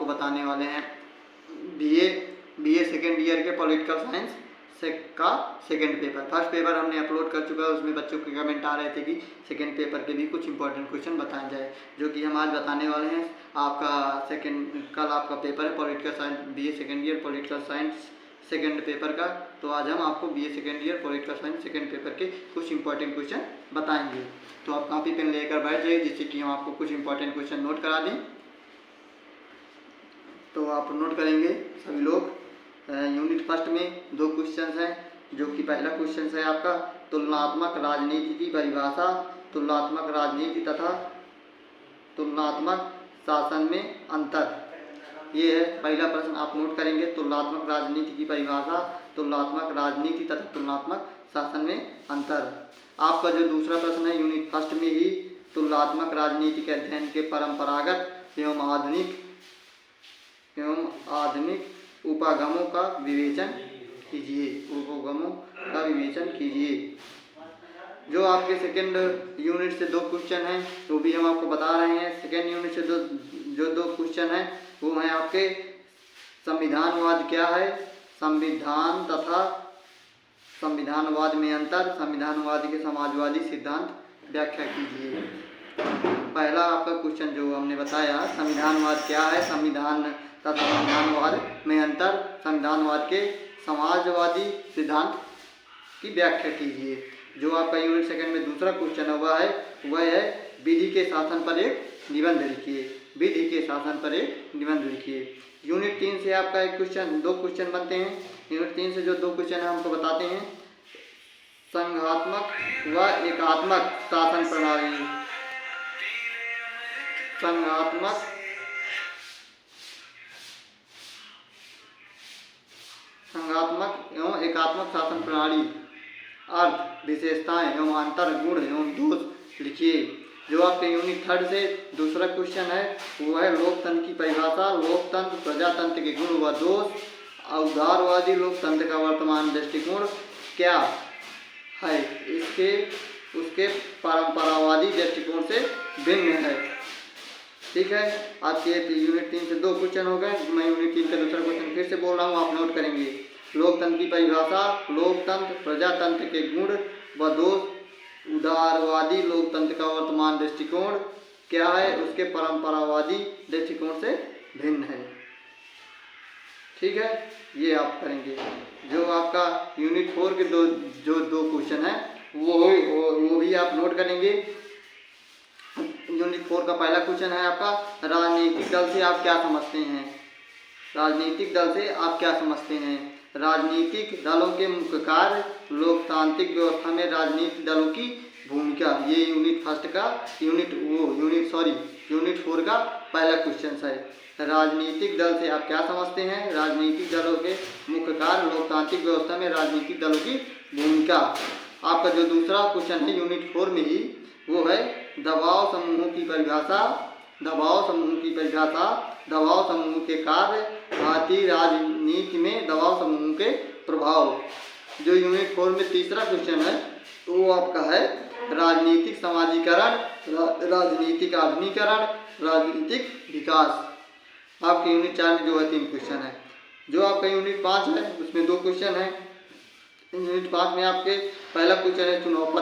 आपको बताने वाले हैं बीए सेकेंड ईयर के पॉलिटिकल साइंस का सेकंड पेपर। फर्स्ट पेपर हमने अपलोड कर चुका है, उसमें बच्चों के कमेंट आ रहे थे कि सेकंड पेपर के भी कुछ इंपॉर्टेंट क्वेश्चन बताए जाए, जो कि हम आज बताने वाले हैं। आपका कल आपका पेपर है political science BA second year political science second paper का। तो आज हम आपको BA second year political science second paper के कुछ इंपॉर्टेंट क्वेश्चन बताएंगे। तो आप कॉपी पेन लेकर बैठ जाइए, जिससे कि हम आपको कुछ इंपॉर्टेंट क्वेश्चन नोट करा दें। तो आप नोट करेंगे सभी लोग। यूनिट फर्स्ट में 2 क्वेश्चन हैं, जो कि पहला क्वेश्चन है आपका तुलनात्मक राजनीति की परिभाषा, तुलनात्मक राजनीति तथा तुलनात्मक शासन में अंतर। ये है पहला प्रश्न, आप नोट करेंगे। तुलनात्मक राजनीति की परिभाषा, तुलनात्मक राजनीति तथा तुलनात्मक शासन में अंतर। आपका जो दूसरा प्रश्न है यूनिट फर्स्ट में ही तुलनात्मक राजनीति के अध्ययन के परंपरागत एवं आधुनिक उपागमों का विवेचन कीजिए, उपगमों का विवेचन कीजिए। जो आपके सेकेंड यूनिट से 2 क्वेश्चन हैं, तो भी हम आपको बता रहे हैं। सेकेंड यूनिट से जो 2 क्वेश्चन हैं वो हैं आपके संविधानवाद क्या है, संविधान तथा संविधानवाद में अंतर, संविधानवाद के समाजवादी सिद्धांत व्याख्या कीजिए। पहला आपका क्वेश्चन जो हमने बताया, संविधानवाद क्या है, संविधान तथा संविधानवाद में अंतर, संविधानवाद के समाजवादी सिद्धांत की व्याख्या कीजिए। जो आपका यूनिट सेकंड में दूसरा क्वेश्चन हुआ है वह है विधि के शासन पर एक निबंध लिखिए, विधि के शासन पर एक निबंध लिखिए। यूनिट 3 से आपका एक क्वेश्चन 2 क्वेश्चन बनते हैं। यूनिट 3 से जो 2 क्वेश्चन है हमको बताते हैं संघात्मक व एकात्मक शासन प्रणाली, संघात्मक एवं एकात्मक शासन प्रणाली, अर्थ, विशेषताएं एवं अंतर, गुण एवं दोष लिखिए। जो आपके यूनिट 3 से दूसरा क्वेश्चन है वो है लोकतंत्र की परिभाषा, लोकतंत्र प्रजातंत्र के गुण व दोष, उदारवादी लोकतंत्र का वर्तमान दृष्टिकोण क्या है, उसके परंपरावादी दृष्टिकोण से भिन्न है। ठीक है, आपके यूनिट 3 से 2 क्वेश्चन हो गए। मैं यूनिट 3 का दूसरा क्वेश्चन फिर से बोल रहा हूँ, आप नोट करेंगे। लोकतंत्र की परिभाषा, लोकतंत्र प्रजातंत्र के गुण व दोष, उदारवादी लोकतंत्र का वर्तमान दृष्टिकोण क्या है, उसके परंपरावादी दृष्टिकोण से भिन्न है। ठीक है, ये आप करेंगे। जो आपका यूनिट 4 के जो 2 क्वेश्चन है वो भी आप नोट करेंगे। यूनिट 4 का पहला क्वेश्चन है आपका राजनीतिक दल से आप क्या समझते हैं, राजनीतिक दल से आप क्या समझते हैं। राजनीतिक दलों के मुख्य कार्य, लोकतांत्रिक व्यवस्था में राजनीतिक दलों की भूमिका। ये यूनिट 4 का पहला क्वेश्चन है। राजनीतिक दल से आप क्या समझते हैं, राजनीतिक दलों के मुख्य कार्य, लोकतांत्रिक व्यवस्था में राजनीतिक दलों की भूमिका। आपका जो दूसरा क्वेश्चन है यूनिट 4 में ही वो है दबाव समूहों की परिभाषा, दबाव समूह की परिभाषा, दबाव समूह के कार्य, भारतीय राजनीति में दबाव समूह के प्रभाव। जो यूनिट 4 में तीसरा क्वेश्चन है तो वो आपका है राजनीतिक समाजीकरण, राजनीतिक आधुनिकीकरण, राजनीतिक विकास। आपके यूनिट 4 में जो है 3 क्वेश्चन है। जो आपका यूनिट 5 है उसमें 2 क्वेश्चन है। यूनिट 5 में आपके पहला क्वेश्चन है चुनाव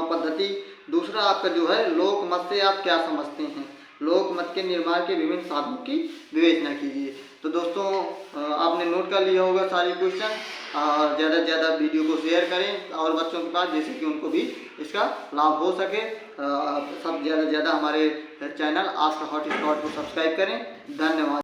पद्धति, दूसरा आपका जो है लोकमत से आप क्या समझते हैं, लोकमत के निर्माण के विभिन्न साधनों की विवेचना कीजिए। तो दोस्तों आपने नोट कर लिया होगा सारी क्वेश्चन। ज़्यादा से ज़्यादा वीडियो को शेयर करें और बच्चों के पास, जैसे कि उनको भी इसका लाभ हो सके। सब ज़्यादा से ज़्यादा हमारे चैनल आज का हॉट स्पॉट को सब्सक्राइब करें। धन्यवाद।